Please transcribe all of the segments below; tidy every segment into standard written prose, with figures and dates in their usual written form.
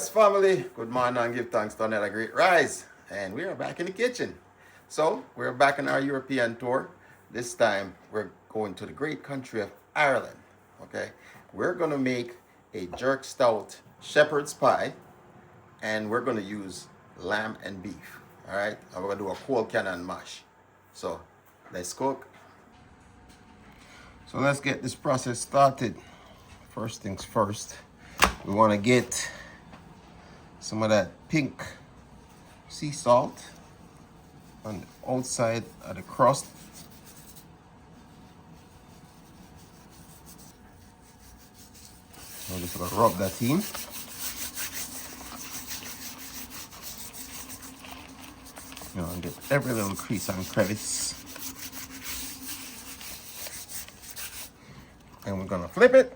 Yes, family, good morning and give thanks to another great rise. And we are back in the kitchen. So, we're back on our European tour. This time, we're going to the great country of Ireland. Okay, we're going to make a jerk stout shepherd's pie, and we're going to use lamb and beef. All right, and we're going to do a colcannon mash. So, let's cook. So, let's get this process started. First things first, we want to get some of that pink sea salt on the outside of the crust. I'm just gonna rub that in. You know, and get every little crease and crevice. And we're gonna flip it.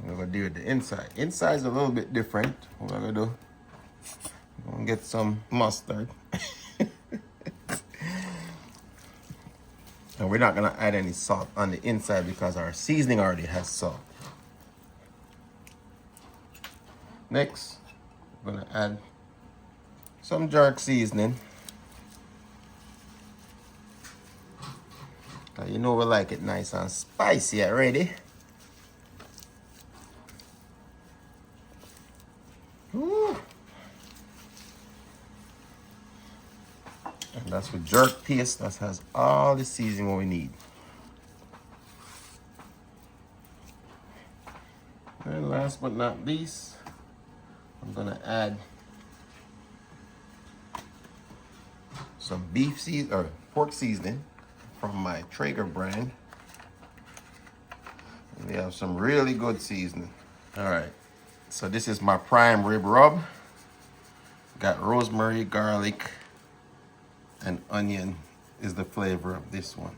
We're gonna do the inside. Inside's a little bit different. What we're gonna do, we're gonna get some mustard. And we're not gonna add any salt on the inside because our seasoning already has salt. Next, we're gonna add some jerk seasoning. You know we like it nice and spicy already. Ooh. And that's with jerk paste that has all the seasoning we need. And last but not least, I'm gonna add some beef season or pork seasoning from my Traeger brand. And they have some really good seasoning. All right, so this is my prime rib rub. Got rosemary, garlic, and onion is the flavor of this one.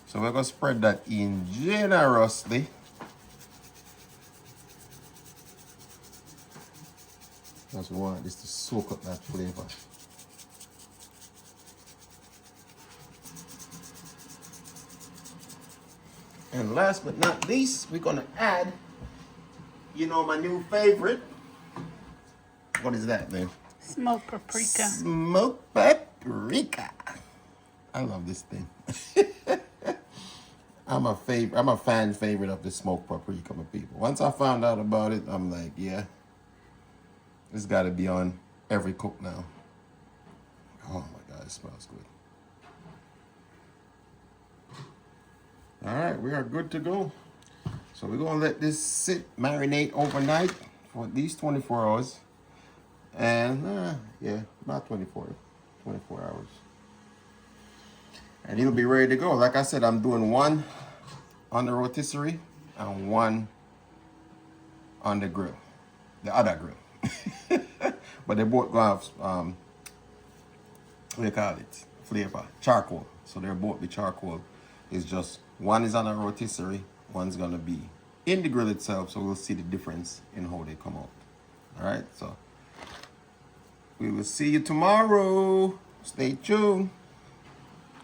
So we're gonna spread that in generously. Because we want this to soak up that flavor. And last but not least, we're gonna add, you know, my new favorite. What is that, man? Smoked paprika. Smoked paprika. I love this thing. I'm a fan favorite of the smoked paprika, my people. Once I found out about it, I'm like, yeah, it's got to be on every cook now. Oh my God, it smells good. All right, we are good to go. So we're gonna let this marinate overnight for at least 24 hours. And yeah, about 24 hours. And it'll be ready to go. Like I said, I'm doing one on the rotisserie and one on the grill, the other grill. But they both gonna have, what do you call it? Flavor, charcoal. So they'll both be charcoal. It's just one is on a rotisserie, one's gonna be in the grill itself. So we'll see the difference in how they come out. All right, so we will see you tomorrow. Stay tuned.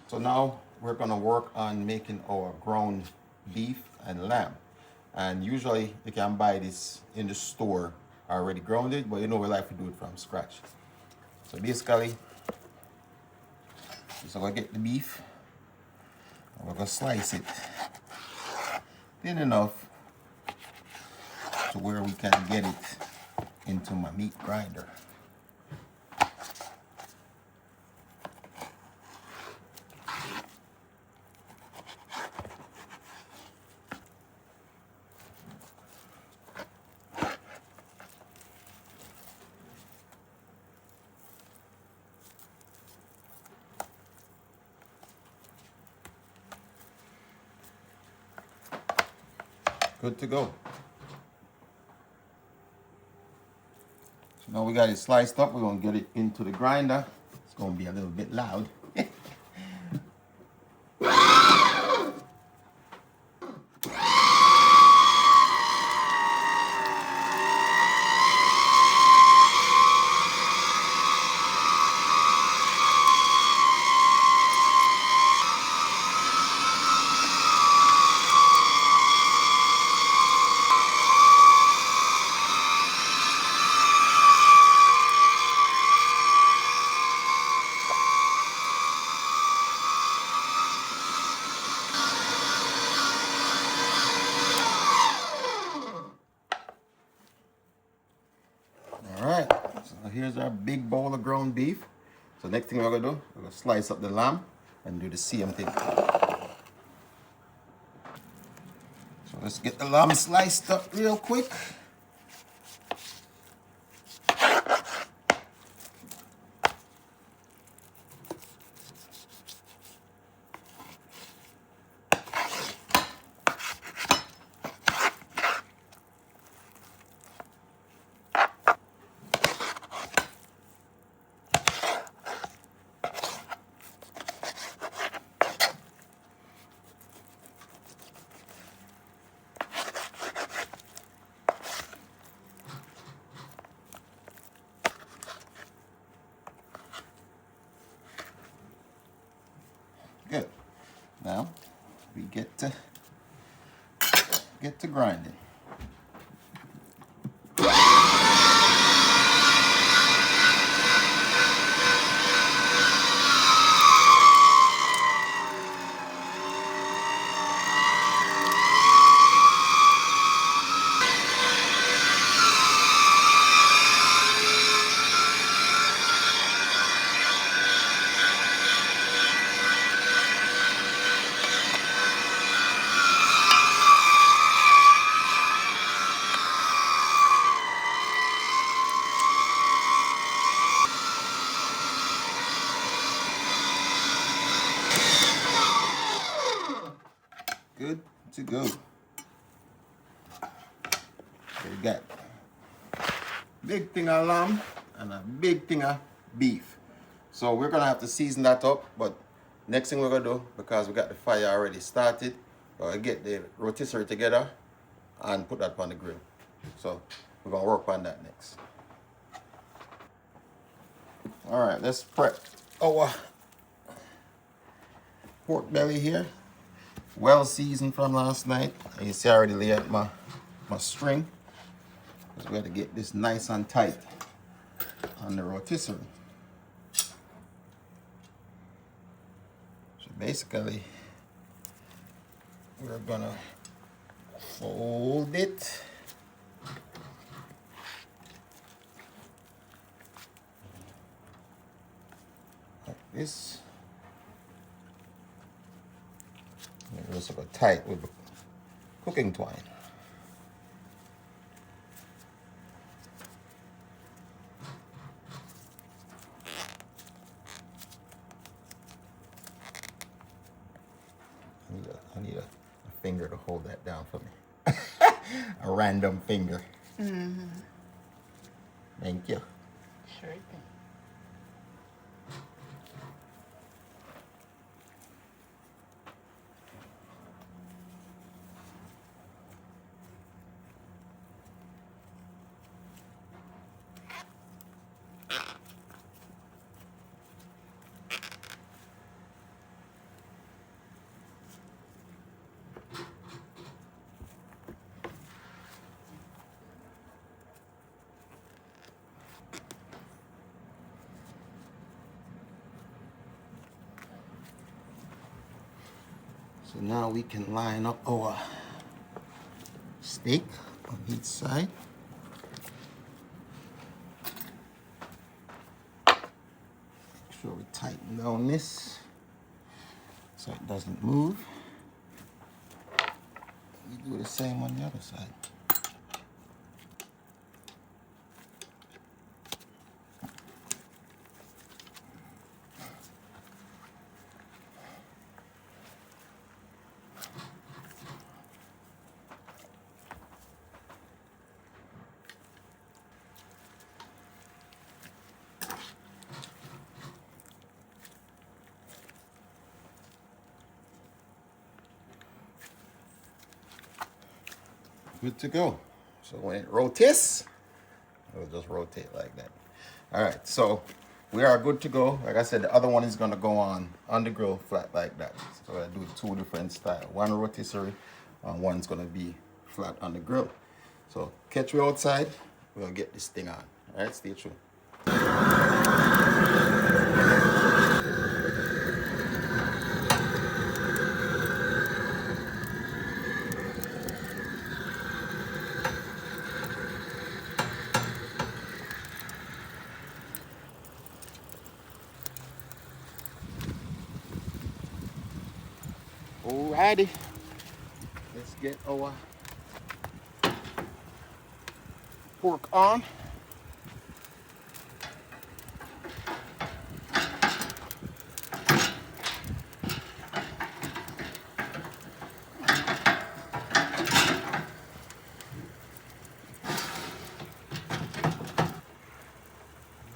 So now we're gonna work on making our ground beef and lamb. And usually you can buy this in the store already grounded, but you know we like to do it from scratch. So basically, just gonna get the beef and we're gonna slice it thin enough to where we can get it into my meat grinder. Good to go. So now we got it sliced up. We're gonna get it into the grinder. It's gonna be a little bit loud. ground beef. So next thing we're gonna do, we're gonna slice up the lamb and do the same thing. So let's get the lamb sliced up real quick. Good. Now we get to grinding. Good to go. We got big thing of lamb and a big thing of beef. So we're gonna have to season that up, but next thing we're gonna do, because we got the fire already started, we're gonna get the rotisserie together and put that on the grill. So we're gonna work on that next. All right, let's prep our pork belly here. Well seasoned from last night. And you see I already laid out my string. Because we got to get this nice and tight on the rotisserie. So basically, we're gonna fold it. Like this. It was sort of tight with the cooking twine. I need a finger to hold that down for me. A random finger. Mm-hmm. Thank you. Sure thing. So now we can line up our steak on each side. Make sure we tighten down this so it doesn't move. We do the same on the other side. Good to go. So when it rotates, it'll just rotate like that. All right, so we are good to go. Like I said, the other one is gonna go on the grill flat like that. So I do two different styles. One rotisserie, and one's gonna be flat on the grill. So catch me outside. We'll get this thing on. All right, stay tuned. Alrighty, let's get our pork on.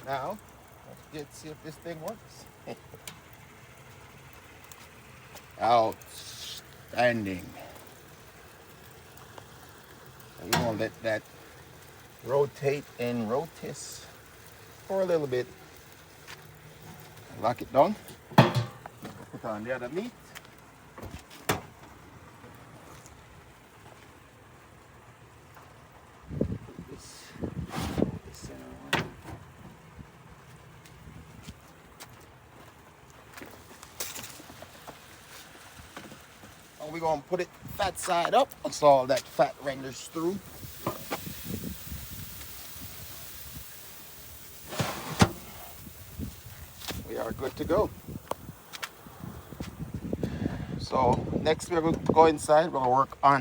Now, let's see if this thing works. Outstanding. We're gonna let that rotate and rotis for a little bit. Lock it down. Put on the other meat. Put this center one. And we're gonna put it fat side up so all that fat renders through. We are good to go. So next we're going to go inside. We're going to work on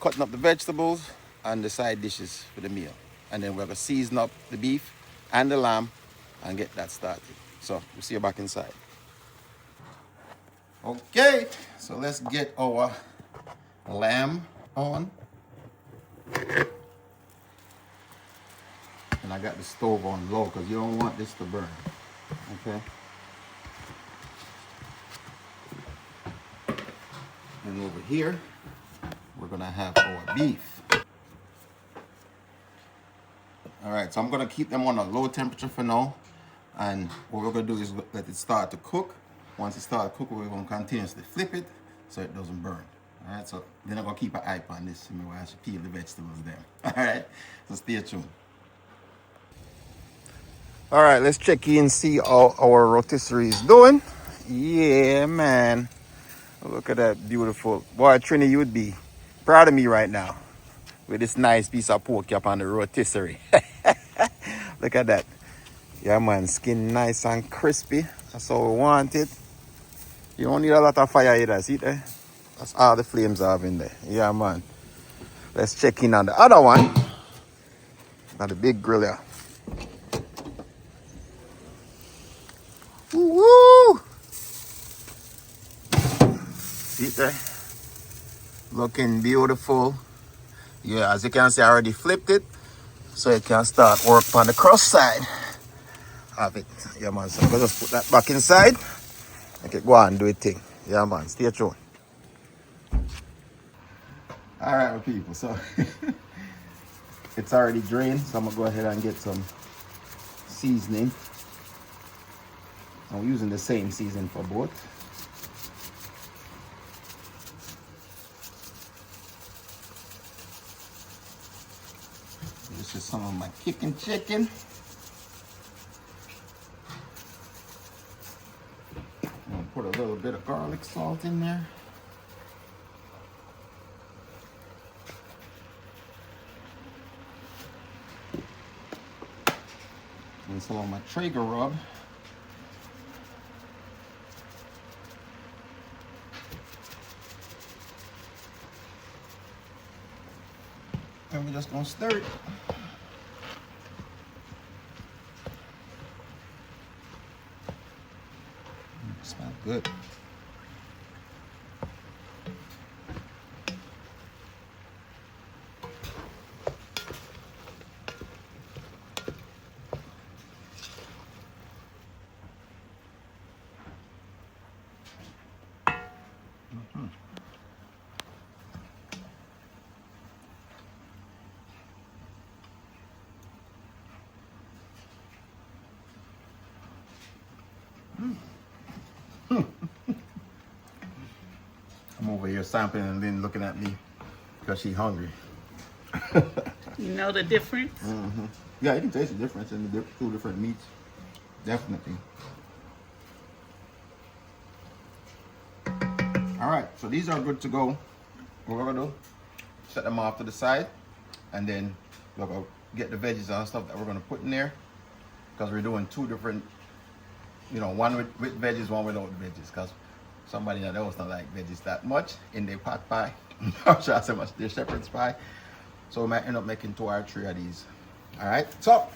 cutting up the vegetables and the side dishes for the meal. And then we're going to season up the beef and the lamb and get that started. So we'll see you back inside. Okay, so let's get our lamb on. And I got the stove on low because you don't want this to burn. Okay. And over here, we're gonna have our beef. All right, so I'm gonna keep them on a low temperature for now. And what we're gonna do is let it start to cook. Once it starts cooking, we're gonna continuously flip it so it doesn't burn. All right, so then I'm gonna keep an eye on this while I should peel the vegetables there. All right, so stay tuned. All right, let's check in and see how our rotisserie is doing. Yeah, man. Look at that beautiful. Boy, Trini, you would be proud of me right now with this nice piece of pork up on the rotisserie. Look at that. Yeah, man, skin nice and crispy. That's how we want it. You don't need a lot of fire either, see there? That's all the flames I have in there. Yeah, man. Let's check in on the other one. On the big grill here. Woo! See there? Looking beautiful. Yeah, as you can see, I already flipped it. So it can start work on the cross side of it. Yeah, man. So I'm going to just put that back inside. Okay, go on and do it thing. Yeah, man. Stay tuned. All right, my people. So it's already drained. So I'm going to go ahead and get some seasoning. I'm using the same seasoning for both. This is some of my kicking chicken. I'm gonna put a little bit of garlic salt in there. And some of my Traeger rub. And we're just gonna stir it. Smells good. I'm over here sampling and then looking at me because she's hungry. You know the difference? Mm-hmm. Yeah, you can taste the difference in the two different meats. Definitely. All right, so these are good to go. What we're gonna do, set them off to the side, and then we're gonna get the veggies and stuff that we're gonna put in there, because we're doing two different, you know, one with veggies, one without veggies, because somebody that does not like veggies that much in their pot pie. Not sure how much their shepherd's pie. So we might end up making 2 or 3 of these. Alright, so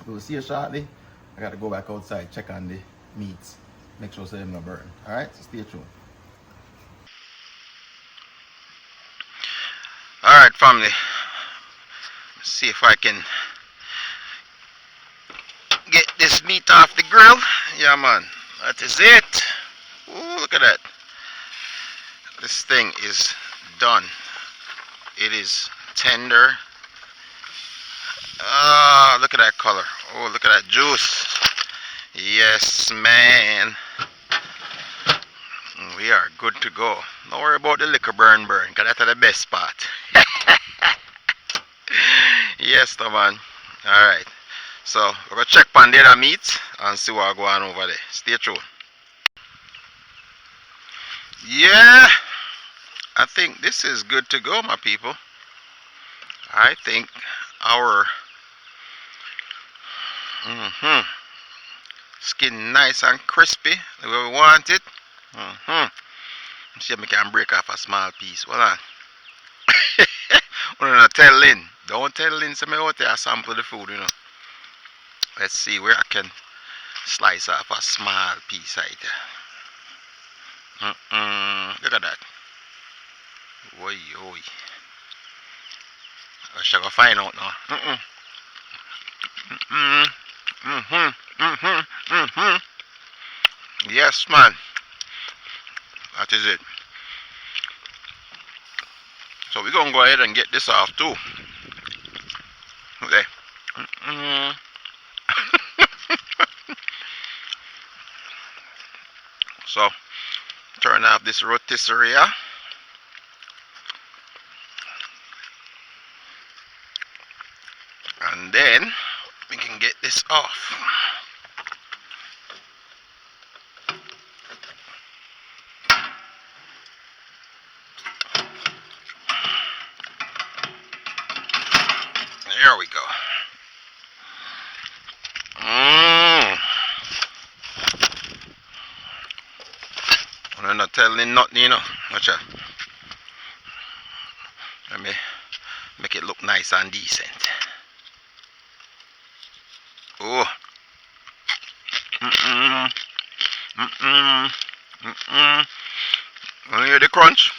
we will see you shortly. I gotta go back outside, check on the meats, make sure they're not burn. Alright, so stay tuned. Alright, family. Let's see if I can get this meat off the grill. Yeah, man. That is it. Ooh, look at that. This thing is done. It is tender. Ah, look at that color. Oh, look at that juice. Yes, man. We are good to go. Don't worry about the liquor burn, because that's the best part. Yes, no, man. Alright. So, we're going to check on the other meats and see what's going on over there. Stay tuned. Yeah. I think this is good to go, my people. I think our skin nice and crispy the way we want it. See if I can break off a small piece. Hold on. I'm not tell Lynn. Don't tell Lynn some out there sample the food, you know. Let's see where I can slice off a small piece right there. Look at that. Oi, oi. I shall go find out now. Yes, man. That is it. So we're gonna go ahead and get this off too. Okay. So turn off this rotisserie. And then we can get this off. There we go. I'm not telling nothing, you know. Watch out. Let me make it look nice and decent. Oh. You hear the crunch?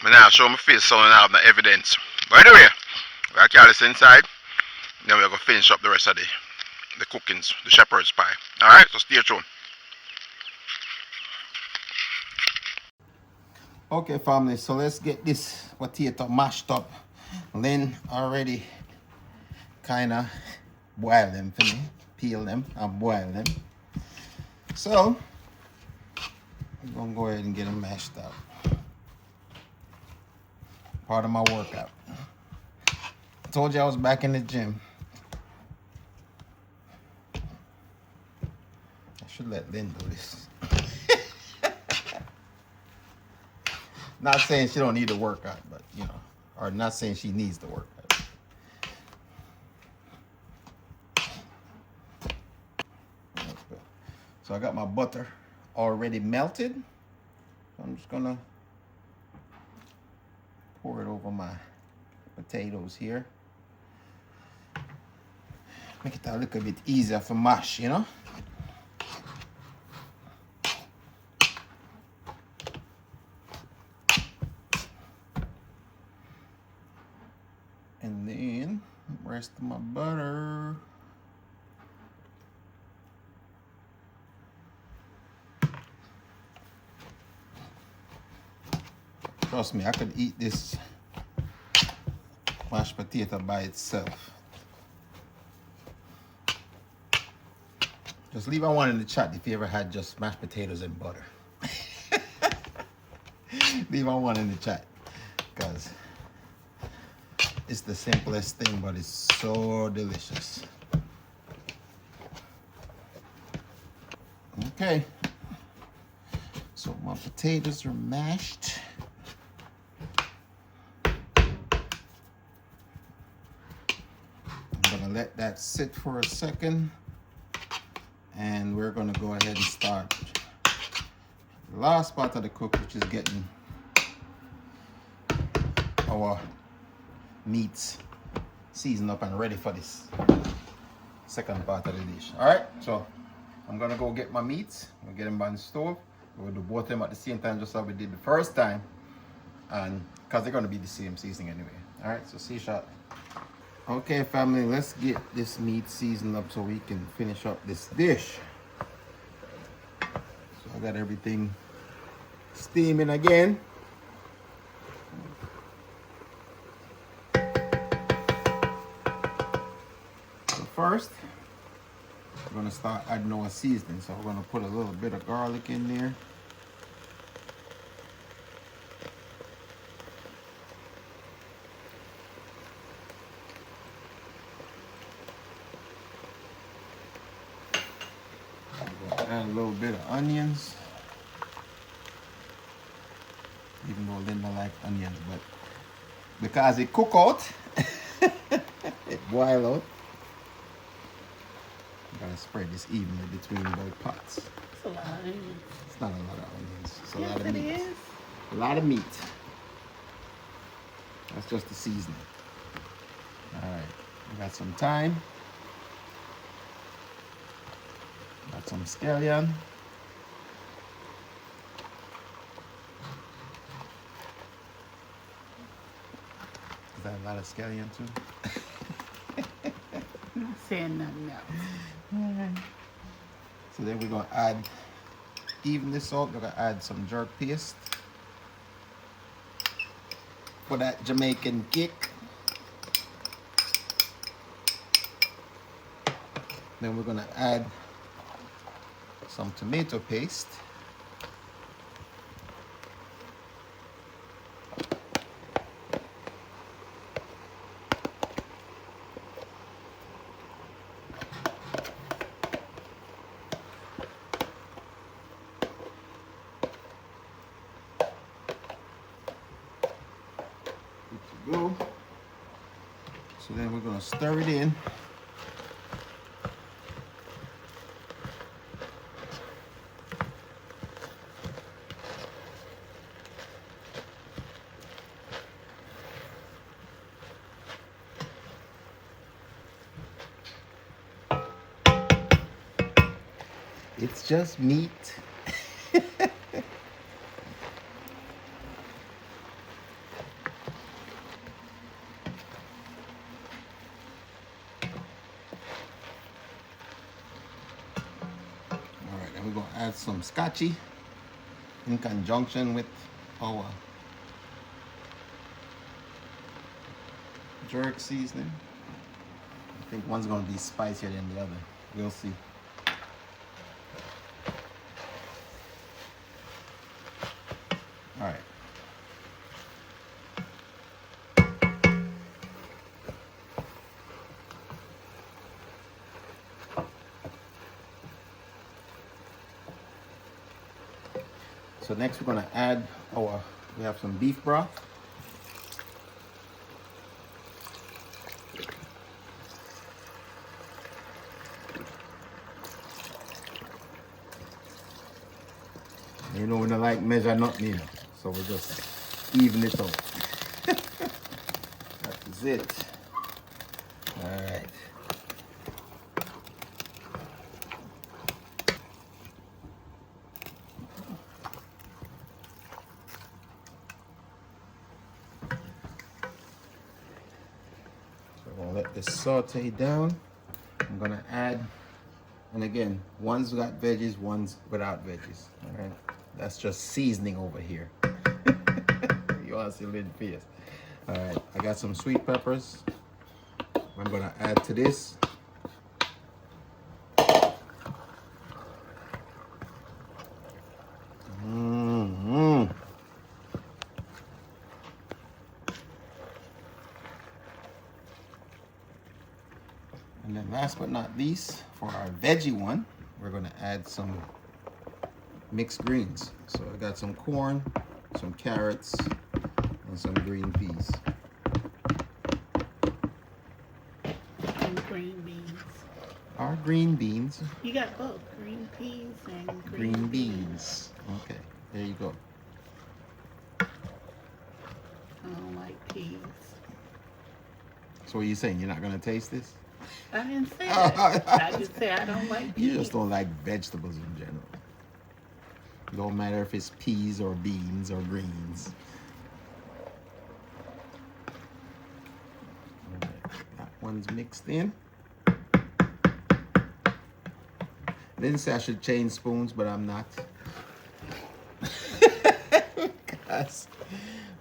But now show my face so I have no evidence. But anyway, we'll carry this inside. Then we're going to finish up the rest of the cookings, the shepherd's pie. Alright, so stay tuned. Okay, family, so let's get this potato mashed up. Lynn already kind of boil them for me, peel them and boil them. So I'm gonna go ahead and get them mashed up. Part of my workout. I told you I was back in the gym. I should let Lynn do this. Not saying she don't need to work out, but you know, or not saying she needs to work out. So I got my butter already melted. So I'm just gonna pour it over my potatoes here. Make it a little bit easier for mash, you know. And then rest of my butter. Trust me, I could eat this mashed potato by itself. Just leave a one in the chat if you ever had just mashed potatoes and butter. Leave a one in the chat, because it's the simplest thing, but it's so delicious. Okay, so my potatoes are mashed. I'm gonna let that sit for a second, and we're gonna go ahead and start the last part of the cook, which is getting our meats seasoned up and ready for this second part of the dish. All right, so I'm gonna go get my meats. We'll get them by the stove. We'll do both of them at the same time, just like we did the first time, and because they're gonna be the same seasoning anyway. All right, so see you shortly. Okay, family, let's get this meat seasoned up so we can finish up this dish. So I got everything steaming again. So first, we're gonna start adding our seasoning. So we're gonna put a little bit of garlic in there. Add a little bit of onions, even though Linda likes onions, but because it cook out, it boil out. I'm gonna spread this evenly between both pots. It's a lot of onions. It's not a lot of onions. It's a Yes, lot of it meat. is. A lot of meat. That's just the seasoning. All right, we got some thyme. Got some scallion. Is that a lot of scallion too? I'm not saying nothing else. So then we're gonna add, even this out, we're gonna add some jerk paste for that Jamaican kick. Then we're gonna add some tomato paste. Good to go. So then we're gonna stir it in. It's just meat. Alright, and we're going to add some scotchy in conjunction with our jerk seasoning. I think one's going to be spicier than the other. We'll see. All right. So next we're going to add we have some beef broth. You know, we don't like measure nothing here, so we just even it out. That is it. All right. So we're gonna let this saute down. I'm gonna add, and again, one's got veggies, one's without veggies. All right. That's just seasoning over here. You want to see Lynn's face. All right, I got some sweet peppers. I'm gonna add to this. And then last but not least, for our veggie one, we're gonna add some mixed greens. So I got some corn, some carrots, and some green peas. And green beans. Our green beans. You got both green peas and Green beans. Okay. There you go. I don't like peas. So what are you saying? You're not gonna taste this? I didn't say that. I just say I don't like peas. You just don't like vegetables in general. It don't matter if it's peas or beans or greens. That one's mixed in. I didn't say I should change spoons, but I'm not. Because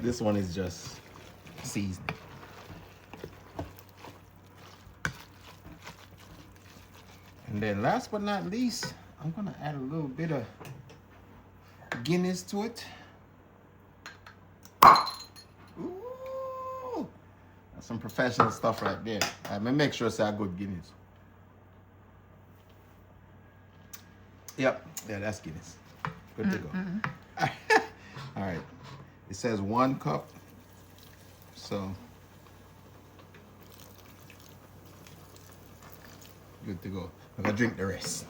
this one is just seasoning. And then last but not least, I'm gonna add a little bit of Guinness to it. Ooh, that's some professional stuff right there. I'm gonna make sure it's a good Guinness. Yep, yeah, that's Guinness. Good to go. All right, it says 1 cup, so good to go. I'm gonna drink the rest.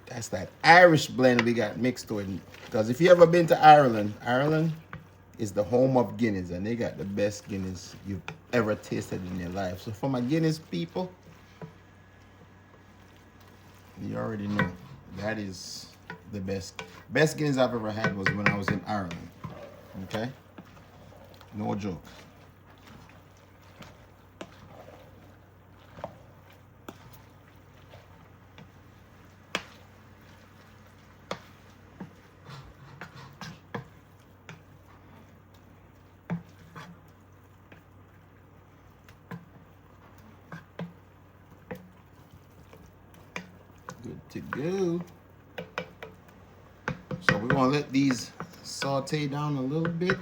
That's that Irish blend we got mixed to it. Because if you ever been to Ireland, Ireland is the home of Guinness, and they got the best Guinness you've ever tasted in your life. So for my Guinness people, you already know that is the best Guinness I've ever had was when I was in Ireland. Okay, no joke. Good to go. So we're gonna let these saute down a little bit.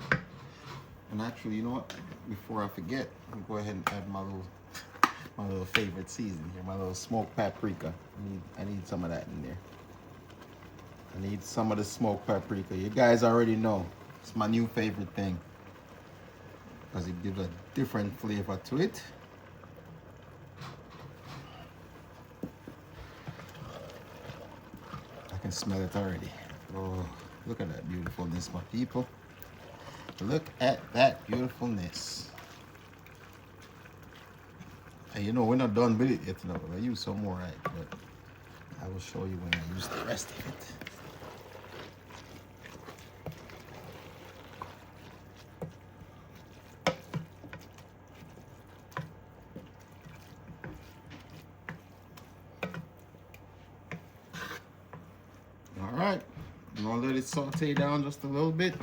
And actually, you know what? Before I forget, I'm gonna go ahead and add my little favorite season here, my little smoked paprika. I need some of that in there. I need some of the smoked paprika. You guys already know it's my new favorite thing because it gives a different flavor to it. I can smell it already. Oh, look at that beautifulness, my people. Look at that beautifulness. And you know, we're not done with it yet, you know. I use some more, right? But I will show you when I use the rest of it. All right, I'm gonna let it saute down just a little bit,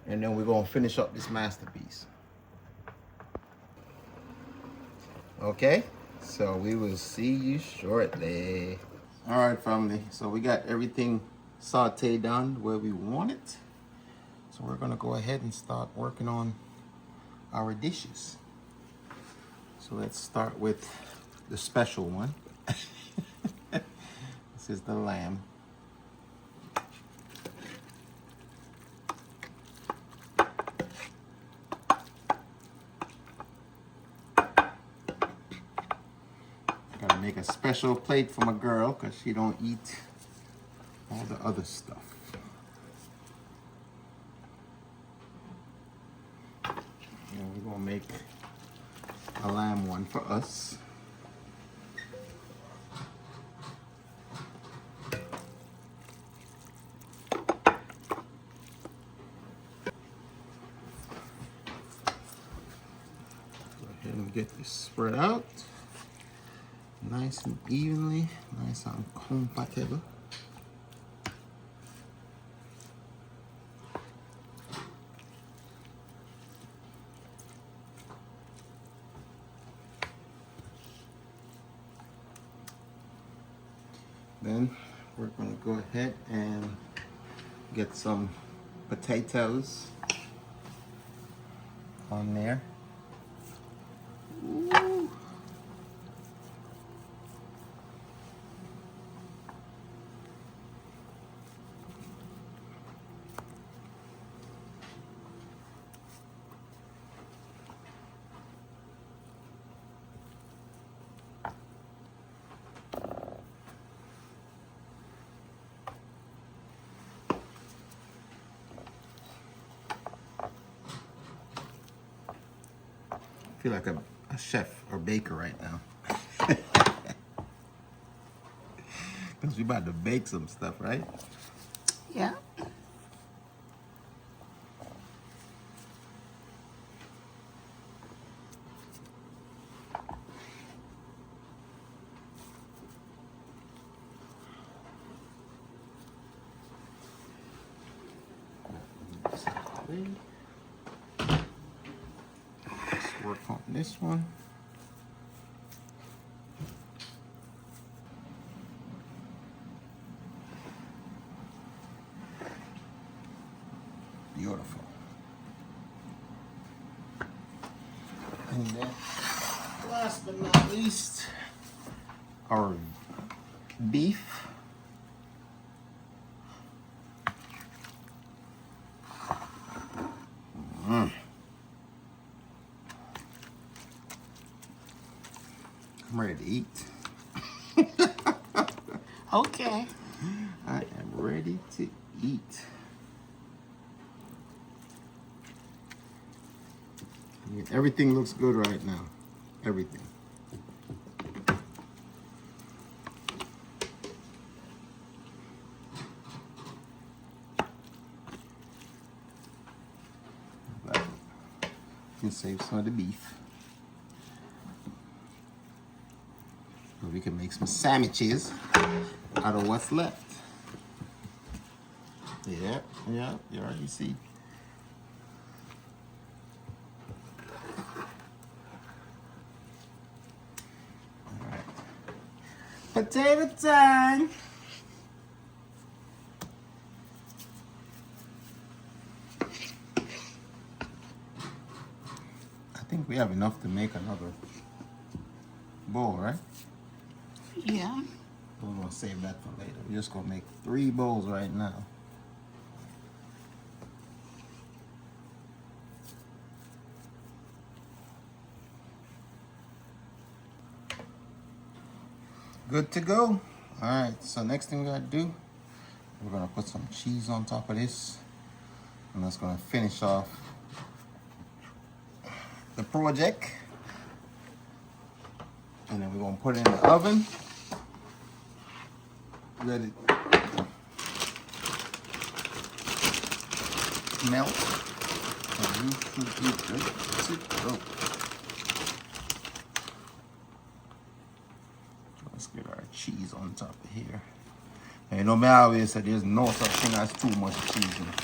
and then we're gonna finish up this masterpiece. Okay, so we will see you shortly. All right, family, so we got everything sauteed down where we want it. So we're gonna go ahead and start working on our dishes. So let's start with the special one. This is the lamb. Gotta make a special plate for my girl because she don't eat all the other stuff. And we're gonna make a lamb one for us. Go ahead and get this spread out. Nice and evenly, nice and compatible. Then we're gonna go ahead and get some potatoes on there. Ooh. feel like a chef or baker right now. Because we about to bake some stuff, right? Yeah. Let's work on this one. Beautiful. And then, last but not least, our beef. I'm ready to eat. Okay. I am ready to eat. Yeah, everything looks good right now. Everything. You can save some of the beef. So we can make some sandwiches out of what's left. Yeah, you already see. All right. Potato time. I think we have enough to make another bowl, right? Yeah. We're gonna save that for later. We're just gonna make 3 bowls right now. Good to go. All right, so next thing we gotta do, we're gonna put some cheese on top of this, and that's gonna finish off the project. And then we're gonna put it in the oven. Let it melt. And you should be good to go. Let's get our cheese on top of here. And you know me always say there's no such thing as too much cheese in it.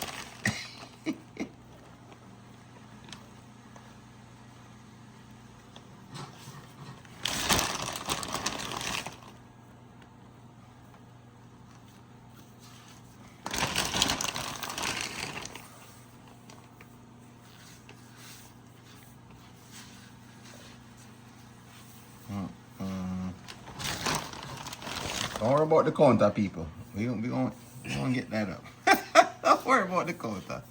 Don't worry about the counter, people. We gonna get that up. Don't worry about the counter.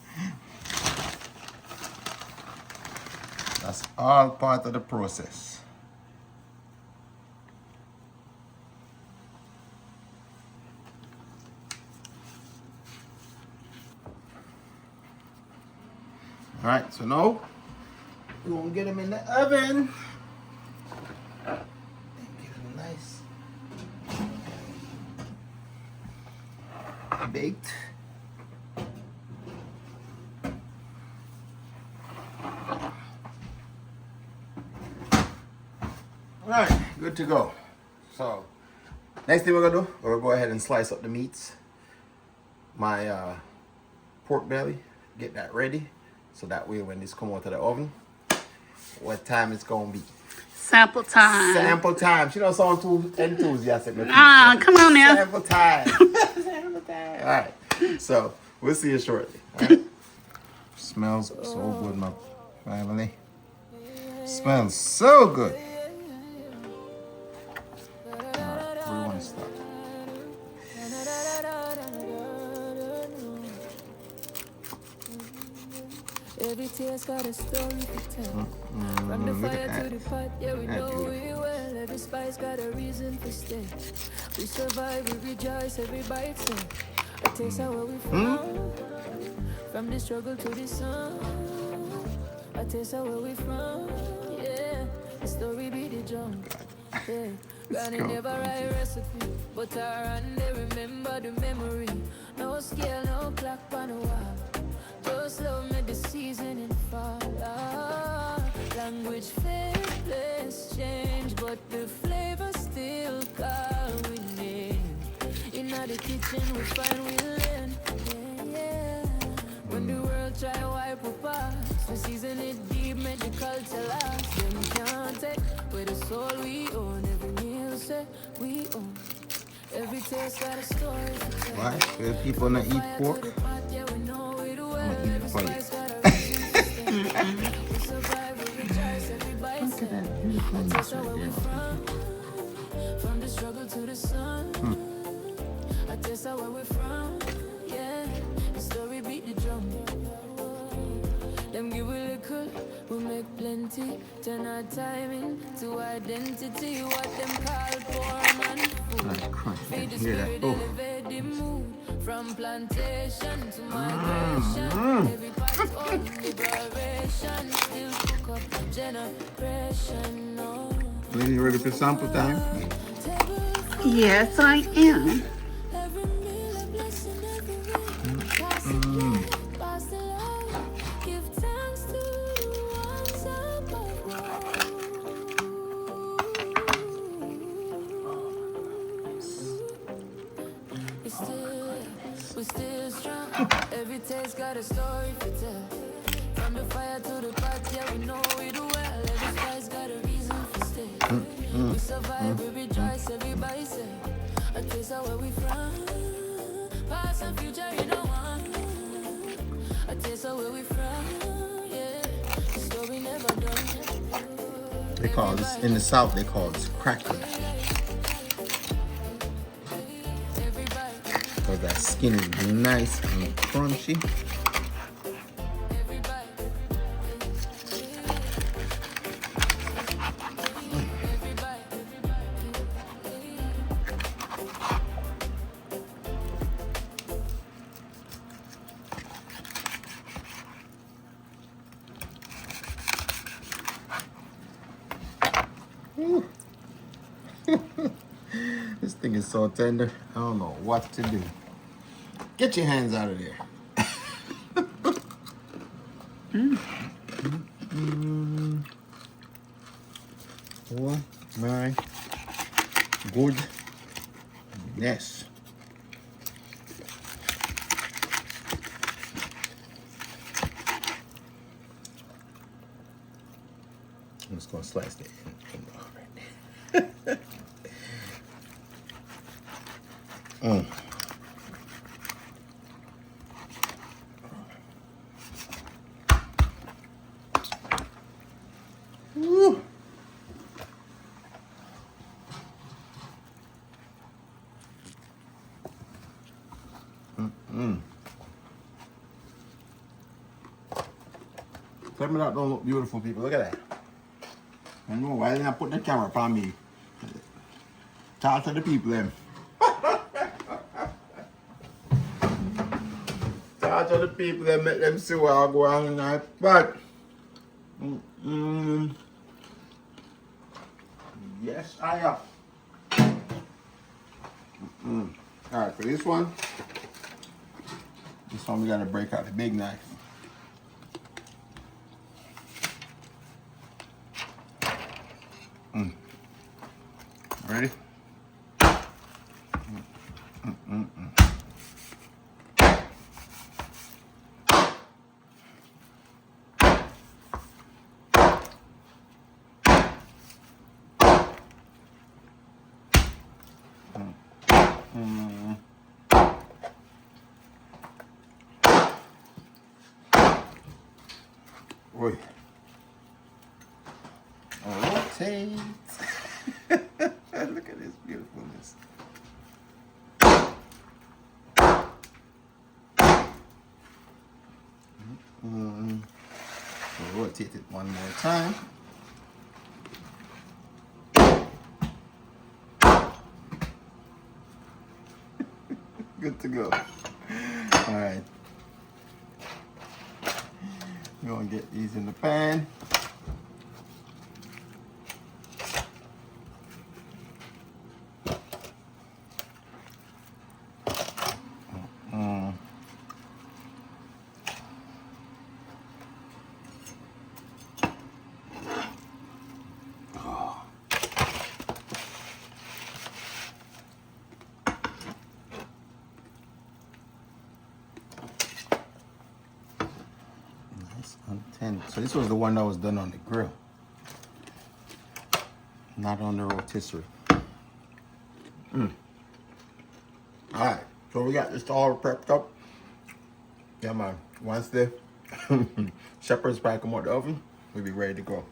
That's all part of the process. All right, so now we're gonna get them in the oven. And get them nice. Baked. All right, good to go. So next thing we're gonna do, we're gonna go ahead and slice up the meats. My pork belly, get that ready, so that way when this come out of the oven, what time it's gonna be. Sample time. Sample time. She don't sound too enthusiastic. Ah, come on now. Sample time. Sample time. All right. So we'll see you shortly. All right. Smells so good, my family. Smells so good. All right. Where do you want to start? Every tear's got a story to tell. From the fire to the pot, yeah, we know we well. Every spice got a reason to stay. We survive, we rejoice, every bite say. A taste of where we from. From the struggle to the sun. A taste of where we from. Yeah. the story be the drum. Yeah, Let's granny go, never write recipe, but her and they remember the memory. No scale, no clock on the wall. Just love me the season and fall. Language fair, place change, but the flavor still call we name. In the kitchen we find we learn. Yeah, yeah. When the world try wipe apart, we season it deep, make the culture last. Them can't take with the soul we own. Every meal say we own. Every taste got a story to tell. Why? Will people not eat pork? Yeah, we know it well. I'm gonna eat it Every for you. spice got a reason to stay. We survive, we rejoice, every bite Look at say. that beautifulness That's right where we there. from the struggle to the sun. I taste how where we're from. Yeah, the story beat the drum. Them give we little, we make plenty. Turn our time into identity. What them call poor man food. Like crunch. Feed the Hear that? spirit, Oh. elevate the mood. From plantation to migration. Every part of liberation. Still cook up generation. No. Lady, you ready for sample time? Yes, I am. Every meal a blessing, every week. Pass the plate, pass the love. Give thanks to the ones above. We still strong. Every taste got a story to tell. From the fire to the pot, yeah, we know it well. Every spice got a reason to stay. We survive, we rejoice, everybody say. A taste of where we from. Past and future, you don't want. A taste of where we from. Yeah, the story never done. They call this, in the South, they call this crackling. Because that skin is nice and crunchy. This thing is so tender. I don't know what to do. Get your hands out of there. Oh my goodness. I'm just gonna slice that in right there. Woo. Tell me that don't look beautiful, people. Look at that. I know why didn't I put the camera upon me? Talk to the people then. Talk to the people then, make them see what I go on tonight. But yes, I am. Alright, for this one we gotta break out the big knife. Ready? Oi. Rotate. Look at this beautifulness. So rotate it one more time. Good to go. All right. We're gonna get these in the pan. So this was the one that was done on the grill, not on the rotisserie. Alright, so we got this all prepped up. Yeah man, once the shepherd's pie come out the oven, we'll be ready to go.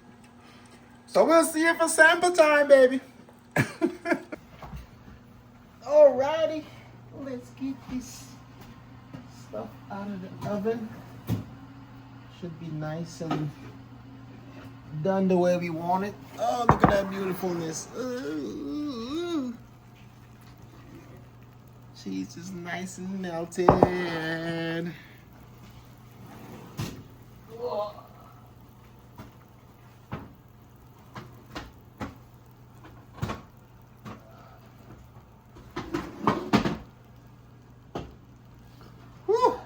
So we'll see you for sample time, baby. Alrighty, let's get this stuff out of the oven. Should be nice and done the way we want it. Oh, look at that beautifulness. Ooh. Cheese is nice and melted. Whoa. Whew.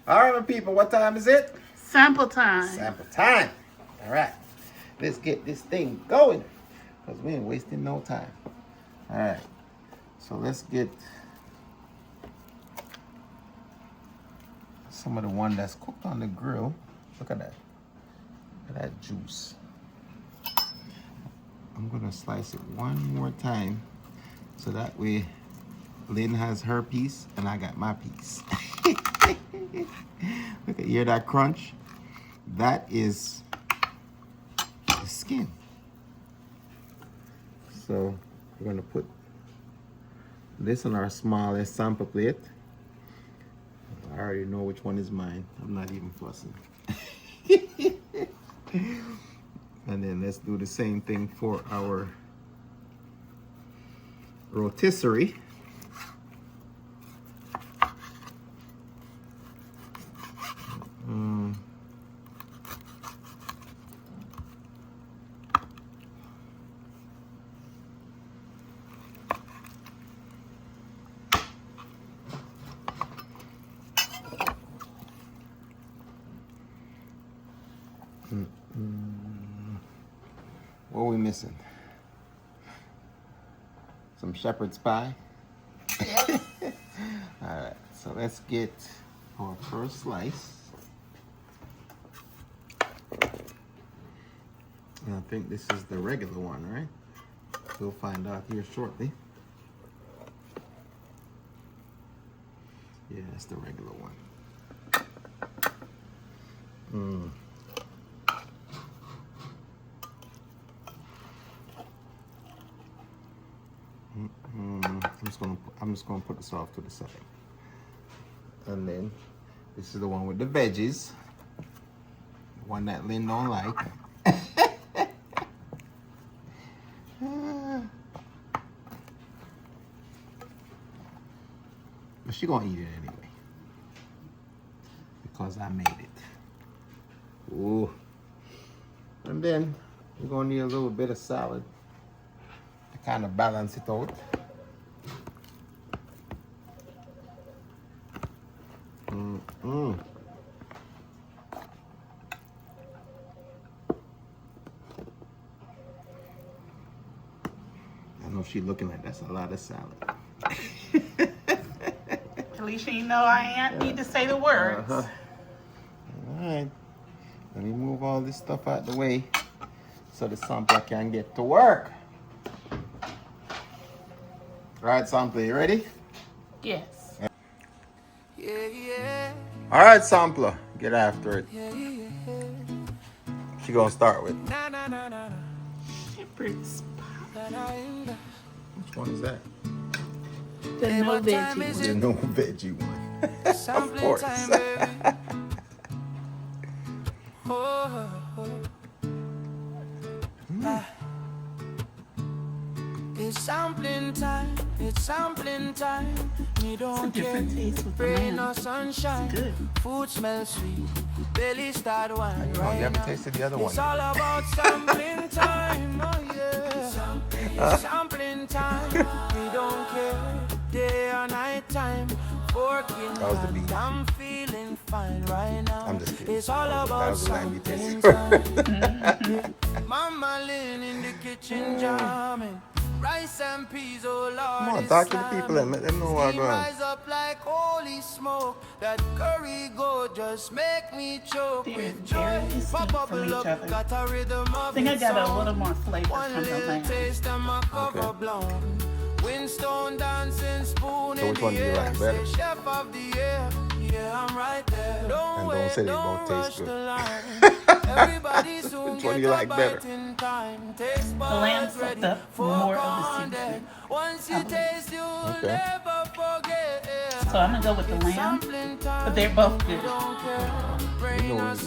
All right, my people, what time is it? Sample time. Sample time. All right, let's get this thing going because we ain't wasting no time. All right, so let's get some of the one that's cooked on the grill. Look at that. Look at that juice. I'm gonna slice it one more time so that way Lynn has her piece and I got my piece. Look at, hear that crunch? That is the skin. So we're gonna put this on our smallest sample plate. I already know which one is mine. I'm not even fussing. And then let's do the same thing for our rotisserie. What are we missing? Some shepherd's pie. Yep. All right, so let's get our first slice. And I think this is the regular one, right? We'll find out here shortly. Yeah, it's the regular one. I'm just gonna put this off to the side. And then this is the one with the veggies. The one that Lynn don't like. But she gonna eat it anyway. Because I made it. Ooh. And then we're gonna need a little bit of salad to kind of balance it out. I know she's looking like that's a lot of salad. Alicia, you know I need to say the words. All right. Let me move all this stuff out the way so the sampler can get to work. All right, sampler, you ready? Yes. Yeah, yeah, All right, sampler, get after it. yeah, yeah. she gonna start with? Shepherd's. Which one is that? The no veggie The one. no veggie one. Of course. It's sampling time, it's sampling time. Me It's a don't care. different taste with the Rain or lamb. sunshine, It's good. food smells sweet. Belly start wine Oh, you right haven't now. tasted the other one. It's all about sampling time, oh yeah. Sampling time, we don't care. Day or night time, working That was the beef. I'm feeling fine right now. I'm just kidding. It's all That about was the lamb you sampling tasted. time. Mama laying in the kitchen jamming. Rice and peas, oh Lord. Come on, it's talk to the slamming. people and let them know what's Steam going on. rise up like holy smoke. That curry go just make me choke They're with very joy. distinct Pop from bubble each up, other. got a rhythm I of think I its got a own. little more flavor One from the little lamb. taste and my cover Okay. blown. Windstone dancing, spoon So in which one the do you air. like better? Say chef of the year. Yeah, I'm right there. Don't And wait, don't say they don't both taste rush good. the line. Everybody soon Which one do get you a like better? bite in time. Taste The lamb buds soaked ready up for more of the contact. seasoning. Once I you believe. taste, you'll Okay. never forget. So I'm gonna go with the lamb, Sampling time, but they're both good. don't care. We Rain know or we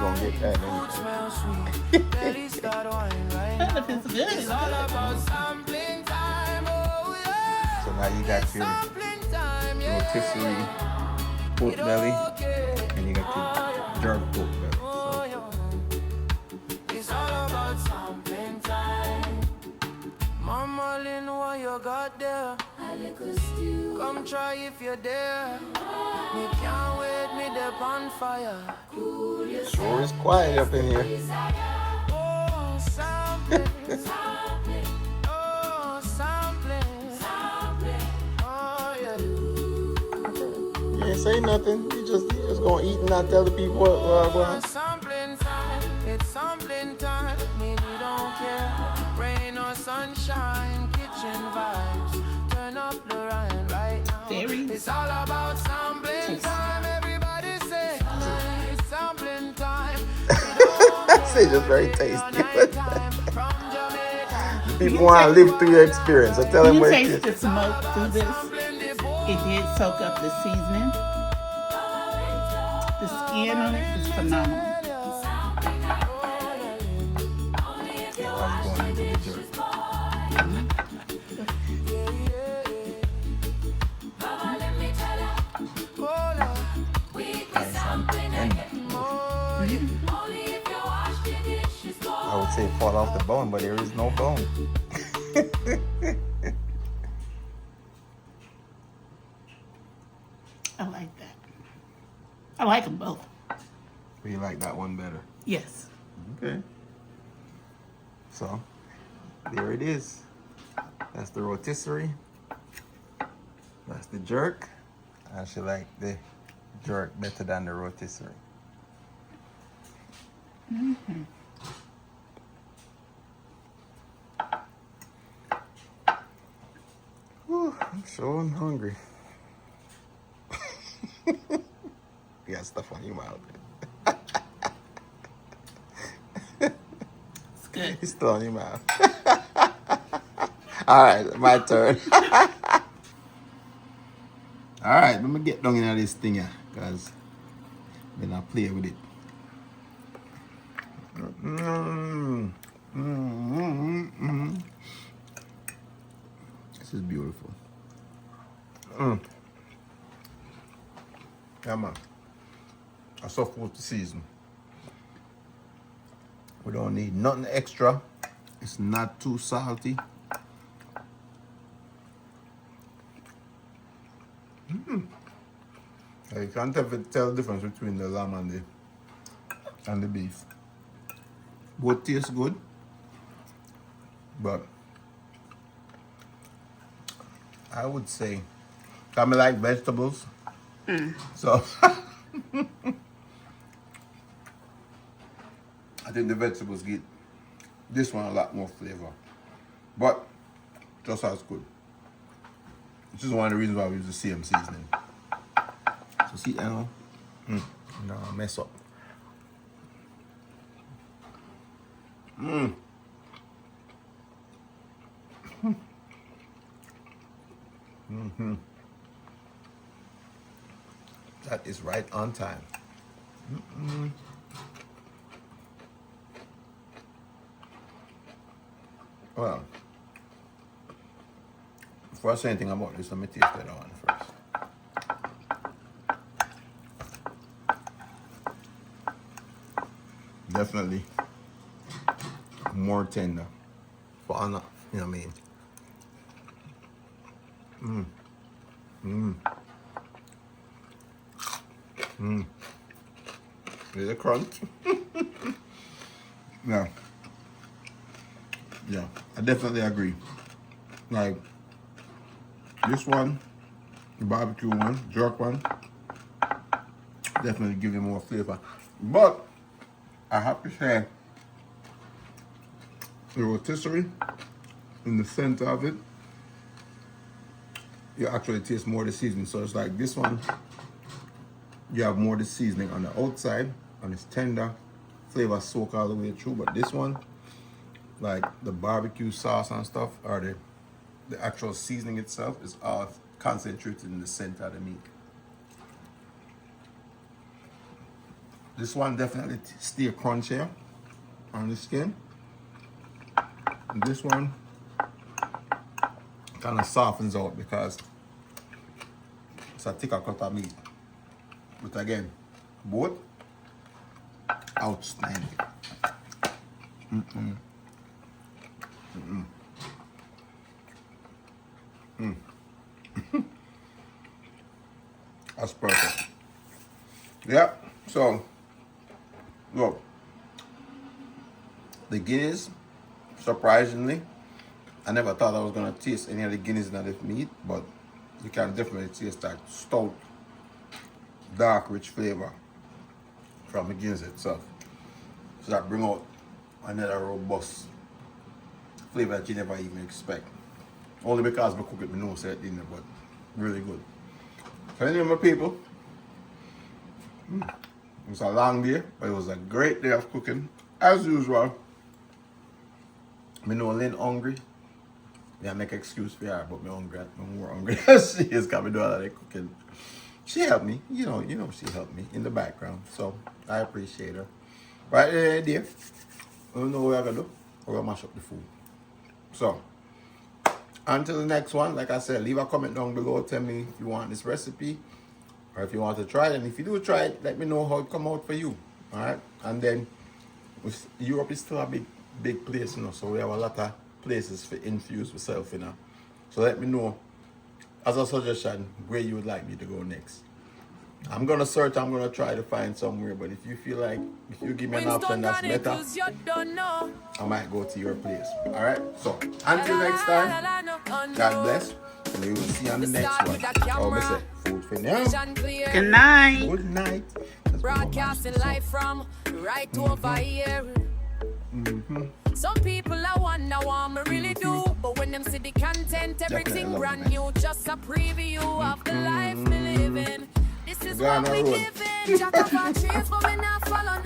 gonna sunshine, get that food anyway. smells sweet. Belly start wine right But now. if it's good, it's It's all good. about sampling time, oh yeah. So now you got your Sampling time, yeah. rotisserie pork belly Okay. and you got your jerk pork belly. Oh, So yeah. It's all about sampling time. Mama Lynn, what you got there? Come try if you're there. Me can't wait, me the bonfire. sure is quiet up in here. Oh, sampling. Oh, sampling. Oh, yeah. You ain't say nothing. You just gonna eat and not tell the people what going on. Sampling time, it's sampling time. Me don't care. Rain or sunshine, kitchen vibes. Turn up the Ryan right now. Very It's all about sampling time. Everybody say it's sampling time. I say just very tasty. People want to live through your experience. I tell them You what it taste is. the smoke through this. It did soak up the seasoning. The skin on it is phenomenal. Yeah, why you going into the jerk? I would say fall off the bone, but there is no bone. I like that. I like them both. You like that one better? Yes. Okay. So, there it is. That's the rotisserie. That's the jerk. I actually like the jerk better than the rotisserie. Whew, I'm so hungry. You got stuff on your mouth. It's good. It's still on your mouth. All right, my turn. All right, let me get down into this thing here, because then I'll play with it. This is beautiful. Yeah, man. That's so food to season. We don't need nothing extra. It's not too salty. You can't tell the difference between the lamb and the beef. Both taste good, but I would say, I like vegetables, so I think the vegetables get this one a lot more flavor, but just as good. Which is one of the reasons why we use the same seasoning. So see, no, mess up. That is right on time. Well, before I say anything about this, let me taste that one first. Definitely more tender. But I'm not, you know what I mean? There's a crunch. Yeah. Yeah, I definitely agree. Like this one, the barbecue one, jerk one, definitely give you more flavor. But I have to say, the rotisserie in the center of it, you actually taste more of the seasoning. So it's like this one, you have more of the seasoning on the outside, and it's tender, flavor soak all the way through. But this one, like the barbecue sauce and stuff, or the actual seasoning itself is all concentrated in the center of the meat. This one definitely stay crunchier on the skin. And this one kind of softens out because it's a thicker cut of meat. But again, both outstanding. That's perfect. Yeah, so look, the Guinness, surprisingly, I never thought I was gonna taste any of the Guinness in this meat, but you can definitely taste that stout, dark, rich flavor from the Guinness itself. So that bring out another robust flavor that you never even expect. Only because I cook it, I know it dinner, but really good. So anyway, my people, it was a long day, but it was a great day of cooking, as usual. I know Lynn hungry. Yeah, make an excuse for her, but I'm hungry. I'm more hungry than she is because I do all of the cooking. She helped me, you know she helped me in the background, so I appreciate her. Right there, dear. I don't know what I'm gonna do. We're gonna mash up the food. So, until the next one, like I said, leave a comment down below. Tell me if you want this recipe or if you want to try it. And if you do try it, let me know how it come out for you. Alright? And then, Europe is still a big place, so we have a lot of places for infuse yourself, So let me know, as a suggestion, where you would like me to go next. I'm gonna search, I'm gonna try to find somewhere, but if you feel like, if you give me an option that's better, I might go to your place. Alright? So, until next time, God bless, and we will see you on the next one. Oh, I say, food for now. Good night. Good night. Broadcasting live from right over here. Some people I wonder what me really do, but when them see the content, everything brand new, just a preview of the life we live in. This is what we give in. Jack of all trades, but we not follow